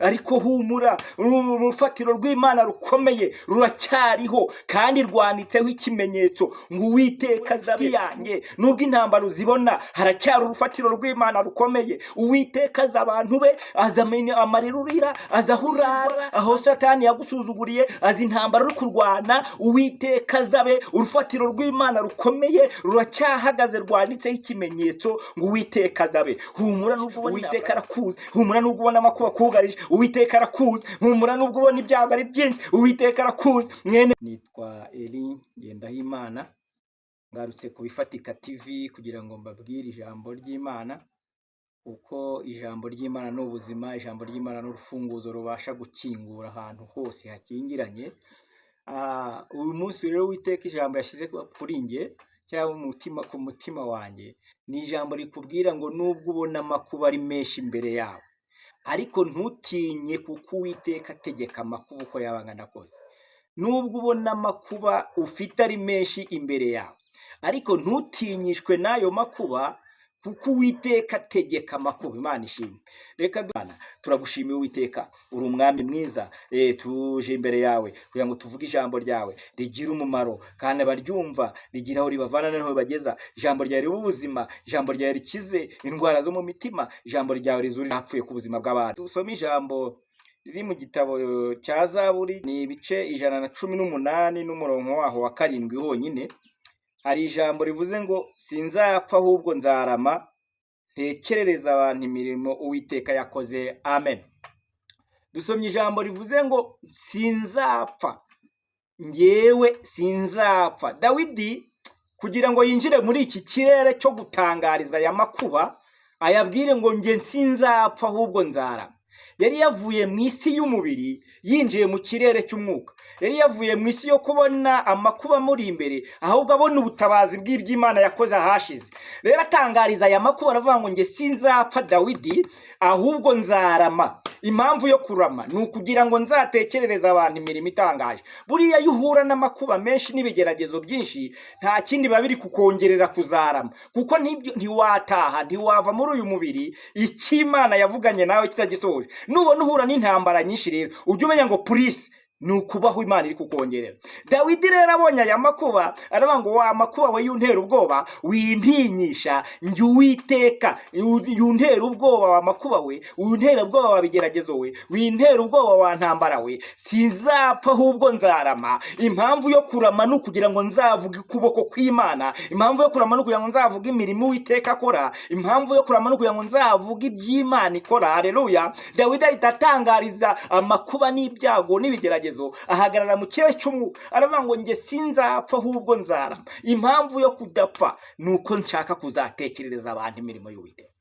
ariko humura, urufatiro rw'Imana rukomeye ruracyariho kandi rwanitseho ikimenyetso ngo Uwiteka azabe yanjye. Nubwo intambara uzibona, haracyari urufatiro rw'Imana rukomeye. Uwiteka aza abantu be, azamenya amarira urira, azahurara aho Satani yagusuzuguriye, azi intambara uri kurwana. Uwiteka azabe urufatiro rw'Imana rukomeye ruracyahagaze, rwanitseho ikimenyetso ngo Uwiteka azabe. Humura nubwo ubona Uwiteka arakuzi, humura nubwo ubona amakuba kugarije, Uwiteka arakuzi. Humura nubwo ubona ibyago ari byinshi, Uwiteka arakuzi. Mwene nitwa Eli Ngendahimana, ngarutse ku Bifatika TV kugira ngo mbabwire ijambo ry'Imana, uko ijambo ry'Imana n'ubuzima, ijambo ry'Imana n'urufunguzo rubasha gukingura ahantu hose hakingiranye. Uyu munsi rero Uwiteka ijambo yashyize kuri nge cyangwa umutima ku mutima wanjye, ni ijambo rikubwira ngo nubwo ubona amakuba ari menshi imbere yawe, ariko ntutinye, kuko Uwiteka ategeka amakuba uko yabangana kose. Nubwo ubona amakuba ufite ari menshi imbere yawe, ariko ntutinyishwe n'ayo makuba, kuko Uwiteka ategeka amakuba. Imana ishimwe. Reka turagushimiye Uwiteka, uri umwami mwiza. Tuje imbere yawe kugira ngo tuvuge ijambo ryawe rigira umumaro kandi abaryumva rigira aho ribavana n'aho bageza. Ijambo ryawe riba ubuzima, ijambo ryawe rikize indwara zo mu mitima, ijambo ryawe rizuri hapfuye ku buzima bw'abantu. Dusome ijambo riri mu gitabo cya Zaburi, ni ibice 118 n'umurongo waho wa 7 honyine. Hari ijambo rivuze ngo sinzapfa ahubwo nzarama, ntekerereza abantu imirimo Uwiteka yakoze. Amen. Dusomye ijambo rivuze ngo sinzapfa, ngewe sinzapfa. Dawidi kugira ngo yinjire muri iki kirere cyo gutangariza aya makuba, ayabwire ngo nge sinzapfa ahubwo nzarama, yari yavuye mu isi y'umubiri yinjiye mu kirere cy'umwuka. Yari yavuye mu isi yo kubona amakuba muri imbere, ahubwo abona ubutabazi bw'iby'Imana yakoze ahashize. Rero atangariza aya makuba aravuga ngo nge sinzapfa Dawidi ahubwo nzarama. Impamvu yo kurama ni ukugira ngo nzatekerereza abantu imirimo itangaje. Buriya yuhura n'amakuba menshi n'ibigeragezo byinshi, nta kindi babiri kukongerera kuzarama, kuko ntiwataha, ntiwava muri uyu mubiri icy'Imana yavuganye nawe kitagisohoje. Nubona uhura n'intambara nyinshi rero ujye umenya ngo purisi ni ukubaho Imana iri kukongerera. Dawidi rero abonye aya makuba aravuga ngo wa makuba we yuntera ubwoba, wintinyisha, njye Uwiteka yuntera ubwoba wa makuba we, yuntera ubwoba wa bigeragezo we, wintera ubwoba wa ntambara we, sinzapfa ahubwo nzarama. Impamvu yo kurama ni ukugira ngo nzavuge ukuboko kw'Imana, impamvu yo kurama ni ukugira ngo nzavuge imirimo Uwiteka akora, impamvu yo kurama ni ukugira ngo nzavuge iby'Imana ikora. Haleluya. Dawidi ahita atangariza amakuba n'ibyago n'ibigeragezo, ahagarara mu kirere cy'umwuka aravuga ngo nge sinzapfa ahubwo nzarama. Impamvu yo kudapfa ni uko nshaka kuzatekerereza abantu imirimo y'Uwiteka.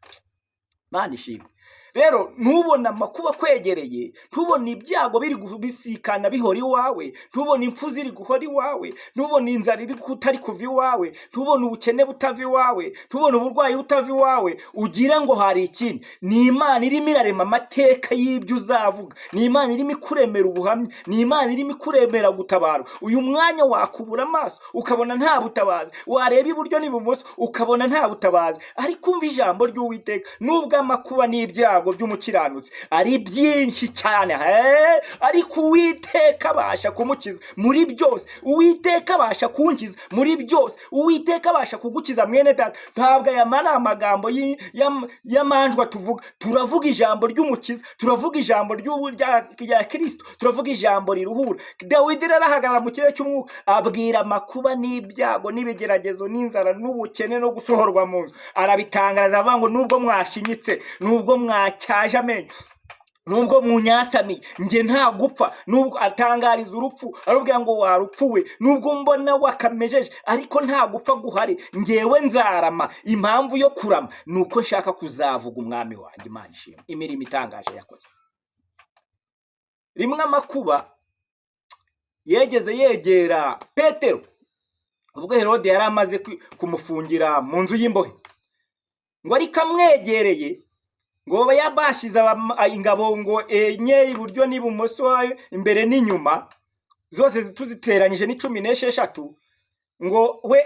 Mana ishimwe. Rero ntubona amakuba kwegereye, ntubona ibyago biri gubisikana bihora iwawe, ntubona impfu ziri guhora iwawe, ntubona inzara iri kutari kuva iwawe, ntubona ubukene butava iwawe, ntubona uburwayi butava iwawe, ugira ngo hari ikindi. Ni Imana irimo irarema amateka y'ibyo uzavuga, ni Imana irimo ikuremera ubuhamya, ni Imana irimo ikuremera gutabara. Uyu mwanya wakubura amaso ukabona nta butabazi, wareba iburyo n'ibumoso ukabona nta butabazi, ariko umva ijambo ry'Uwiteka. Nubwo amakuba n'ibyago by'umukiranutsi ari byinshi cyane, ariko Uwiteka abasha kumukiza muri byose. Uwiteka abasha kunkiza muri byose. Uwiteka abasha kugukiza mwene data. Ntabwo aya ni amagambo y'amanjwa tuvuga, turavuga ijambo ry'umukiza, turavuga ijambo rya Kristo, turavuga ijambo riruhura. Dawidi rero ahagarara mu kirere cy'umwuka abwira amakuba n'ibyago n'ibigeragezo n'inzara n'ubukene no gusohorwa mu nzu, arabitangariza avuga ngo nubwo mwashinyitse, nubwo mwacyaje amenyo, nubwo munyasamiye, nge nta gupfa. Nubwo atangariza urupfu arubwira ngo warupfuwe, nubwo mbona wakamejeje ariko nta gupfa guhari, ngewe nzarama. Impamvu yo kurama ni uko nshaka kuzavuga umwami wanjye. Imana ishimwe imirimo itangaje yakoze. Rimwe amakuba yegeze yegera Petero ubwo Herode yari amaze kumufungira mu nzu y'imbohe, ngo ariko amwegereye ngo yabashize ingabo ngo enye iburyo n'ibumoso imbere n'inyuma, zose tuziteranyije ni 16, ngo we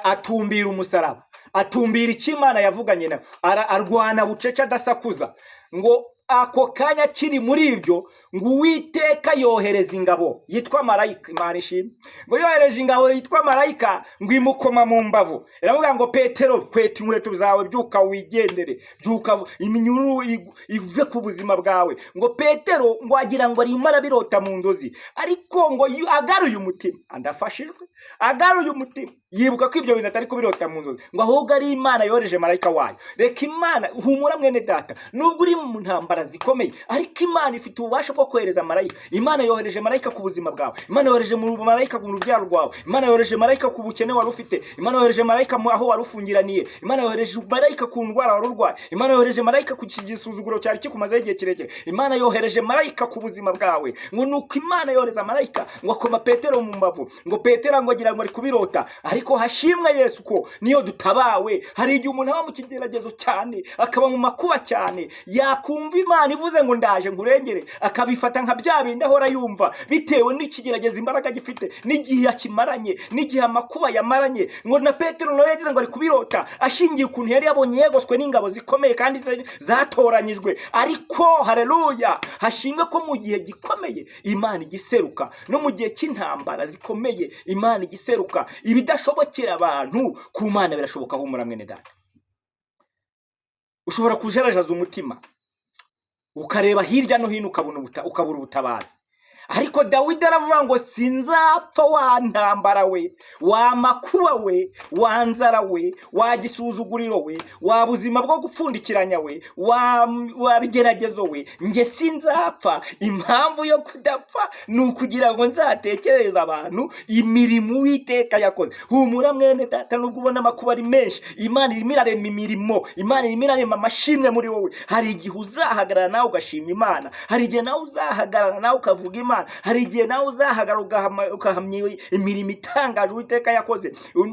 atumbira umusaraba, atumbira icyo Imana yavuganye nawe, arwana bucece adasakuza, ngo ako kanya kiri muri ibyo ngo Uwiteka yohereza ingabo yitwa marayika. Imana ishimwe ngo yohereje ingabo yitwa marayika ngo imukoma mu mbavu, iravuga ngo Petero, kweta inkweto zawe, byuka wigendere, byuka iminyururu ive ku buzima bwawe. Ngo Petero ngo agira ngo arimo arabirota mu nzozi, ariko ngo agaruye umutima, andafashijwe, agaruye umutima, yibuka ko ibyo bintu atari kubirota mu nzozi, ngo ahubwo ari Imana yohereje marayika wayo. Reka Imana, humura mwene data, nubwo uri mu ntambara zikomeye, ariko Imana ifite ububasha bwo kohereza marayika. Imana yohereje marayika ku buzima bwawe, Imana yohereje marayika ku rubyaro rwawe, Imana yohereje marayika ku bukene wari ufite, Imana yohereje marayika aho wari ufungiraniye, Imana yohereje marayika ku ndwara wari urwaye, Imana yohereje marayika ku gisuzuguro cyari kikumazeho igihe kirekire, Imana yohereje marayika ku buzima bwawe. Ngo nuko Imana yohereza marayika ngo akoma Petero mu mbavu, ngo Petero ngo agira ngo ari kubirota, ariko hashimwe Yesu ko niyo dutabawe. Hari igihe umuntu aba mu kigeragezo cyane, akaba mu makuba cyane, yakumva Imana ivuze ngo ndaje nkurengere, akabifata nka bya bindi ahora yumva, bitewe n'ikigerageza imbaraga gifite, n'igihe yakimaranye, n'igihe amakuba yamaranye. Ngo na Petero nawe yagize ngo ari kubirota, ashingiye ukuntu yari yabonye yegoswe n'ingabo zikomeye kandi zatoranyijwe. Ariko haleluya, hashimwe ko mu gihe gikomeye Imana igiseruka, no mu gihe cy'intambara zikomeye Imana igiseruka. Ibidashobokera abantu ku Mana birashoboka. Humura mwene data, ushobora kujerajaza umutima ukareba hirya no hino ukabura ubutabazi, ariko Dawidi aravuga ngo sinzapfa wa ntambara we, wa makuba we, wa nzara we, wa gisuzuguriro we, wa buzima bwo gupfundikiranya we, wa bigeragezo we, nge sinzapfa. Impamvu yo kudapfa ni ukugira ngo nzatekereza abantu imirimo Uwiteka yakoze. Humura mwene data, nubwo ubona amakuba ari menshi, Imana irimo irarema imirimo, Imana irimo irarema amashimwe muri wowe. Hari igihe uzahagarara nawe ugashima Imana, hari igihe nawe uzahagarara nawe ukavuga Imana, hari igihe nawe uzahagarara ugahamya imirimo itangaje Uwiteka yakoze.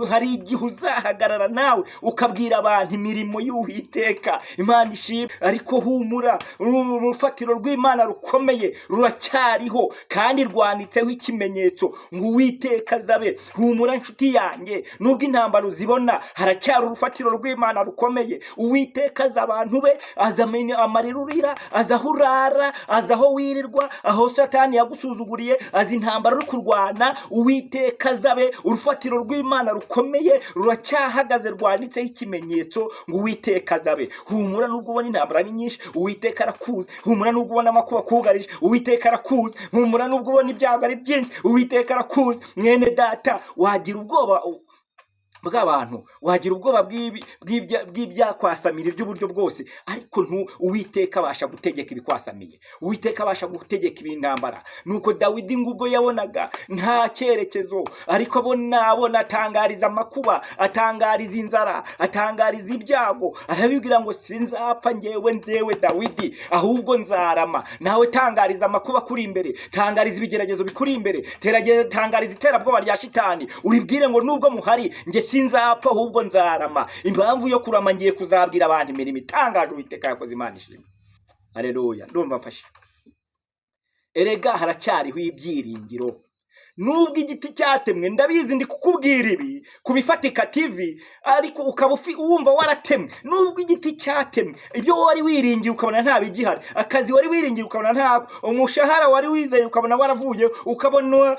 Hari igihe uzahagarara nawe ukabwira abantu imirimo y'Uwiteka. Imana ishimwe. Ariko humura, urufatiro rw'Imana rukomeye ruracyariho kandi rwanitseho ikimenyetso ngo Uwiteka azabe. Humura nshuti yanjye, nubwo intambara uzibona, haracyari urufatiro rw'Imana rukomeye. Uwiteka aza abantu be, azamenya amarira urira, aza aho urara, aza aho wirirwa, aho Satani yagusuzuguriye, azi intambara uri kurwana. Uwiteka azabe. Urufatiro rw'Imana rukomeye ruracyahagaze, rwanditseho ikimenyetso ngo Uwiteka azabe. Humura, nubwo ubona intambara ni nyinshi, Uwiteka arakuzi. Humura, nubwo ubona amakuba akugarije, Uwiteka arakuzi. Humura, nubwo ubona ibyago ari byinshi, Uwiteka arakuzi. Mwene data, wagira ubwoba bw'abantu, wagira ubwoba bw'ibyakwasamira iby'uburyo bwose, ariko Uwiteka abasha gutegeka ibikwasamiye, Uwiteka abasha gutegeka ibintambara. Nuko Dawidi ngubwo yabonaga nta cyerekezo, ariko abona atangariza amakuba, atangariza inzara, atangariza ibyago, arabibwira ngo sinzapfa ngewe Dawidi, ahubwo nzarama. Nawe tangariza amakuba kuri imbere, tangariza ibigeragezo bikuri imbere, tangariza iterabwoba rya shitani, uribwire ngo nubwo muhari nge sinzapfa ahubwo nzarama. Impamvu yo kurama, ngiye kuzabwira abantu imirimo itangaje Uwiteka yakoze. Imana ishimwe. Haleluya. Ndumva mfashe. Erega haracyariho ibyiringiro. Nubwo igiti cyatemwe, ndabizi ndi kukubwira ibi kubifatika TV, ariko ukaba wumva waratemwe. Nubwo igiti cyatemwe, ibyo wari wiringiye ukabona nta bigihari, akazi wari wiringiye ukabona ntabwo, umushahara wari wizeye ukabona waravuye, ukabona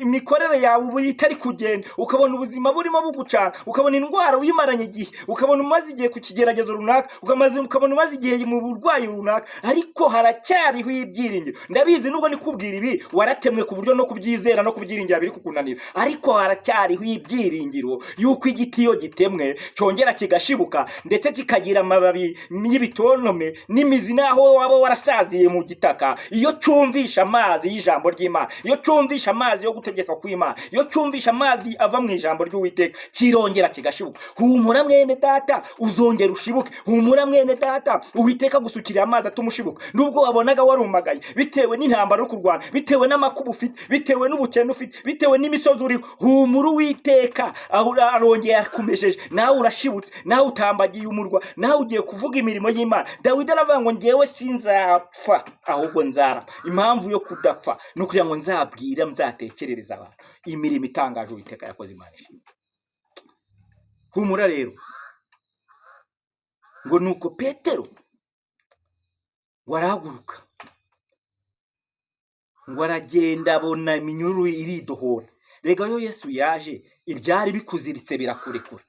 imikorere yawe ubu itari kugenda, ukabona ubuzima burimo bugucana, ukabona indwara uyimaranye igihe, ukabona umaze igihe ku kigeragezo runaka, ukabona umaze igihe mu burwayi runaka, ariko haracyariho ibyiringiro. Ndabizi nubwo ndi kubwira ibi waratemwe ku buryo no kubyizera no kubyiringira biri kukunanira, ariko haracyariho ibyiringiro yuko igiti iyo gitemwe cyongera kigashibuka, ndetse kikagira amababi y'ibitontome n'imizi, naho waba warasaziye mu gitaka. Iyo cyumvisha amazi y'ijambo ry'Imana, iyo cyumvisha amazi yo gutegeka kw'Imana, iyo cyumvisha amazi ava mu ijambo ry'Uwiteka, kirongera kigashibuka. Humura mwene data, uzongera ushibuke. Humura mwene data, Uwiteka gusukira amazi atamushibuka. Nubwo wabonaga warumagaye bitewe n'intambara uri kurwana, bitewe n'amakuba ufite, bitewe n'ubukene ufite, bitewe n'imisozi uriho, humura Uwiteka arongera akumejeje. Nawe urashibutse, nawe utambagiye umurwa, nawe ugiye kuvuga imirimo y'Imana. Dawidi aravuga ngo ngewe sinzapfa ahubwo nzarama. Impamvu yo kudapfa ni ukugira ngo nzabwira, nzatekerereza abantu imirimo itangaje Uwiteka yakoze. Imana ishimwe. Humura rero, ngo nuko Petero ngo arahaguruka, ngo aragenda abona iminyururu iridohora. Rega yo Yesu yaje ibyari bikuziritse birakurekura.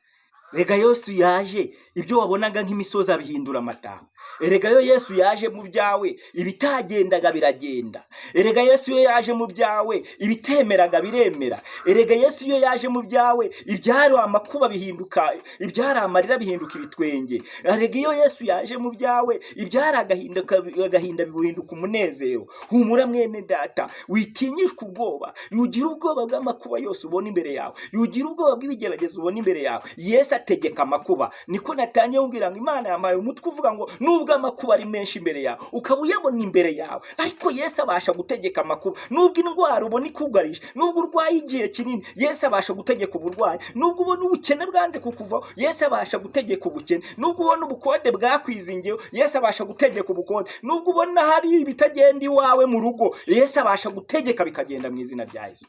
Rega Yesu yaje ibyo wabonaga nk'imisozi abihindura amataba. Erega yo Yesu yaje mu byawe ibitagendaga biragenda. Erega Yesu yo yaje mu byawe ibitemeraga biremera. Erega Yesu yo yaje mu byawe ibyari amakuba bihinduka, ibyari amarira bihinduka ibitwenge. Erega yo Yesu yaje mu byawe ibyari agahinda bihinduka umunezero. Humura mwene data, witinyishwa ubwoba, yugira ubwoba bw'amakuba yose ubona imbere yawe, yugira ubwoba bw'ibigeragezo ubona imbere yawe. Yesu ategeka amakuba. Niko natangiye kumbwira ngo Imana yamaye umutwe uvuga ngo nubwo amakuba ari menshi imbere yawe ukaba uyabona imbere yawe, ariko Yesu abasha gutegeka amakuba. Nubwo indwara ubona ikugarije, nubwo urwaye igihe kinini, Yesu abasha gutegeka uburwayi. Nubwo ubona ubukene bwanze kukuvaho, Yesu abasha gutegeka ubukene. Nubwo ubona ubukode bwakwizingiyeho, Yesu abasha gutegeka ubukode. Nubwo ubona hari ibitagenda iwawe mu rugo, Yesu abasha gutegeka bikagenda mu izina rya Yesu.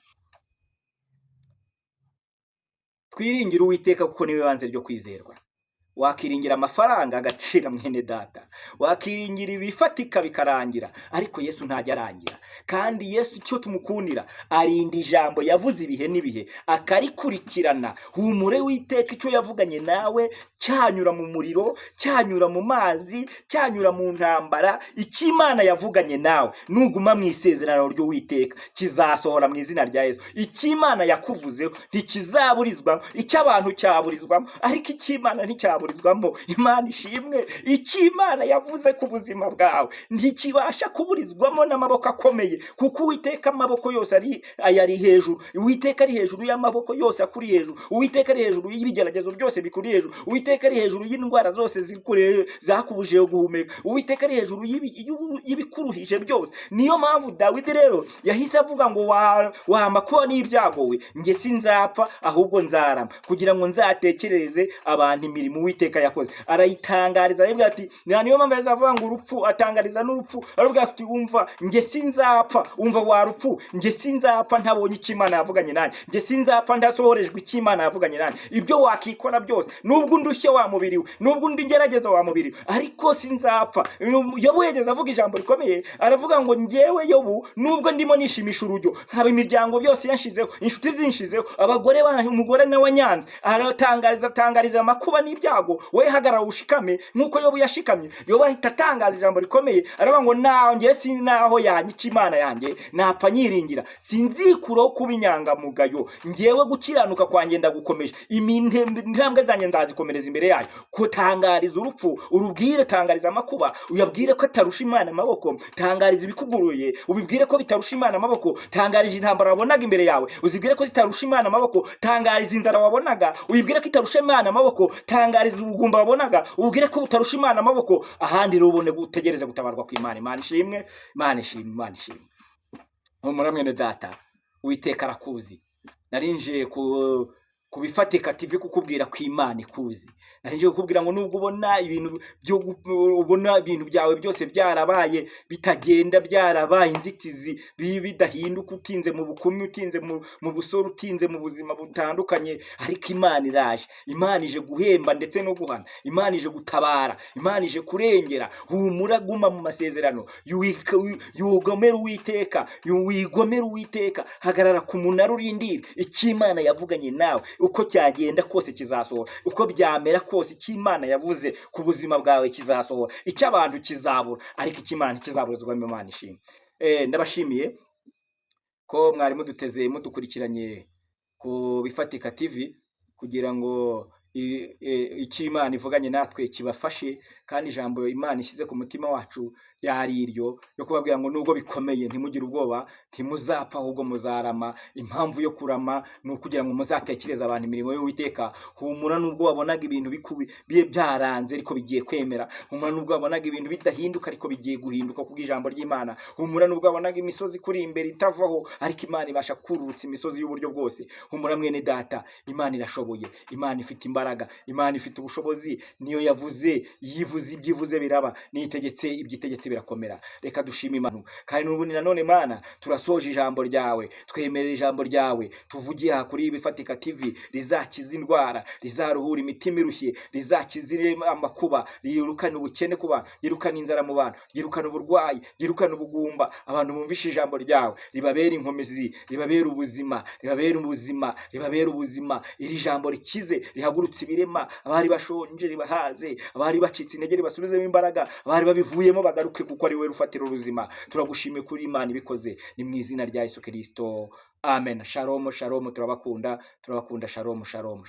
Twiringire Uwiteka kuko niwe banze ryo kwizerwa. Wakiringira amafaranga agacira mwene data, wakiringira ibifatika bikarangira, ariko Yesu ntajya arangira. Kandi Yesu icyo tumukundira, arinda ijambo yavuze ibihe n'ibihe akarikurikirana. Humure Uwiteka icyo yavuganye nawe cyanyura mu muriro, cyanyura mu mazi, cyanyura mu ntambara. Icyo Imana yavuganye nawe nuguma mu isezerano ry'Uwiteka kizasohora mu izina rya Yesu. Icyo Imana yakuvuzeho ntikizaburizwamo, icyo abantu cyaburizwamo, ariko icyo Imana nticyaburizwamo. Imana ishimwe. Icyo Imana yavuze ku buzima bwawe ntikibasha kuburizwamo n'amaboko akomeye, kuko Uwiteka amaboko yose ari hejuru. Uwiteka ari hejuru y'amaboko yose akuri hejuru. Uwiteka ari hejuru y'ibigeragezo byose bikuri hejuru. Uwiteka ari hejuru y'indwara zose zakubujije guhumeka. Uwiteka ari hejuru y'ibikuruhije byose. Niyo mpamvu Dawidi rero yahise avuga ngo wa makuba n'ibyago we, nge sinzapfa ahubwo nzarama, kugira ngo nzatekereze abantu imirimo Uwiteka yakoze. Arayitangariza aravuga ati, niyo mpamvu yazavuga ngo urupfu, atangariza n'urupfu aravuga ati, umva nge sinzapfa, umva wa rupfu, nge sinzapfa ntabonye icyo Imana yavuganye nanjye, nge sinzapfa ndasohorejwe icyo Imana yavuganye nanjye. Ibyo wakikora byose, nubwo ndushye wa mubiri we, nubwo ngerageza wa mubiri, ariko sinzapfa. Yobu yegeze avuga ijambo rikomeye, aravuga ngo ngewe Yobu nubwo ndimo nishimisha urujyo, nkaba imiryango byose yanshizeho, inshuti zinshizeho, abagore umugore nawe nyanze, atangariza amakuba n'ibyago, we hagarara ushikame nkuko Yobu yashikamye. Yobu ahita atangaza ijambo rikomeye, aravuga ngo naho ngiye sinaho yanyica Imana yanjye, napfa nyiringira, sinzikuraho kuba inyangamugayo, ngewe gukiranuka kwanjye ndagukomeje, intambwe zanjye nzazikomereza imbere yayo. Kutangariza urupfu urubwire, tangariza amakuba uyabwire ko atarusha Imana amaboko, tangariza ibikuguruye ubibwire ko bitarusha Imana amaboko, tangariza intambara wabonaga imbere yawe uzibwire ko zitarusha Imana amaboko, tangariza inzara wabonaga uyibwire ko itarusha Imana amaboko, tangariza ubugumba wabonaga ubwire ko utarusha Imana amaboko. Ahandi rubone gutegereza gutabarwa kw'Imana. Imana ishimwe, Imana ishimwe, Imana ishimwe. Humura mwene data, Uwiteka arakuzi. Narinje kubifatika TV kukubwira ko Imana ikuzi. Narinje kukubwira ngo nubwo ubona ibintu byawe byose byarabaye bitagenda, byarabaye inzitizi bidahinduka, utinze mu bukumi, utinze mu busoro, utinze mu buzima butandukanye, ariko Imana iraje. Imana ije guhemba ndetse no guhana. Imana ije gutabara. Imana ije kurengera. Humura, guma mu masezerano. Yugomera Uwiteka, wigomera Uwiteka. Hagarara ku munara urindire icyo Imana yavuganye nawe. Uko cyagenda kose kizasohora, uko byamera kose icyo Imana yavuze ku buzima bwawe kizasohora. Icyo abantu kizabura, ariko icyo Imana kizaburizwa. Imana ishimwe. Ndabashimiye ko mwari muduteze mudukurikiranye ku Bifatika TV, kugira ngo icyo Imana ivuganye natwe kibafashe, kandi ijambo Imana ishyize ku mutima wacu ryari iryo yo kubabwira ngo nubwo bikomeye ntimugire ubwoba, ntimuzapfa ahubwo muzarama. Impamvu yo kurama ni ukugira ngo muzatekereze abantu imirimo y'Uwiteka. Humura nubwo wabonaga ibintu byaranze ariko bigiye kwemera. Humura nubwo wabonaga ibintu bidahinduka ariko bigiye guhinduka kubw'ijambo ry'Imana. Humura nubwo wabonaga imisozi kuri imbere itavaho, ariko Imana ibasha kurutsa imisozi y'uburyo bwose. Humura mwene data, Imana irashoboye, Imana ifite imbaraga, Imana ifite ubushobozi. Niyo yavuze, yivuze ivuze ibyivuze biraba, nitegetse ibyitegetse birakomera. Reka dushime Imana. Kandi n'ubundi nanone Mana, turasoje ijambo ryawe, twemerera ijambo ryawe tuvugiye aha kuri Bifatika TV, rizakiza indwara, rizaruhura imitima irushye, rizakiza amakuba, yirukana ubukene ku bantu, yirukana inzara mu bantu, yirukana uburwayi, yirukana ubugumba. Abantu bumvishe ijambo ryawe, ribabera inkomezi, ribabera ubuzima, ribabera ubuzima, ribabera ubuzima. Iri jambo rikize, rihagurutse ibirema, abari bashonje ribahaze, abari bacitse intege ribasubizemo imbaraga, abari babivuyemo bagaruke, kuko ari we rufatira ubuzima. Turagushimiye kuri Imana ibikoze, ni mu izina rya Yesu Kristo, amen. Shalom, shalom, turabakunda, shalom, shalom, shalom.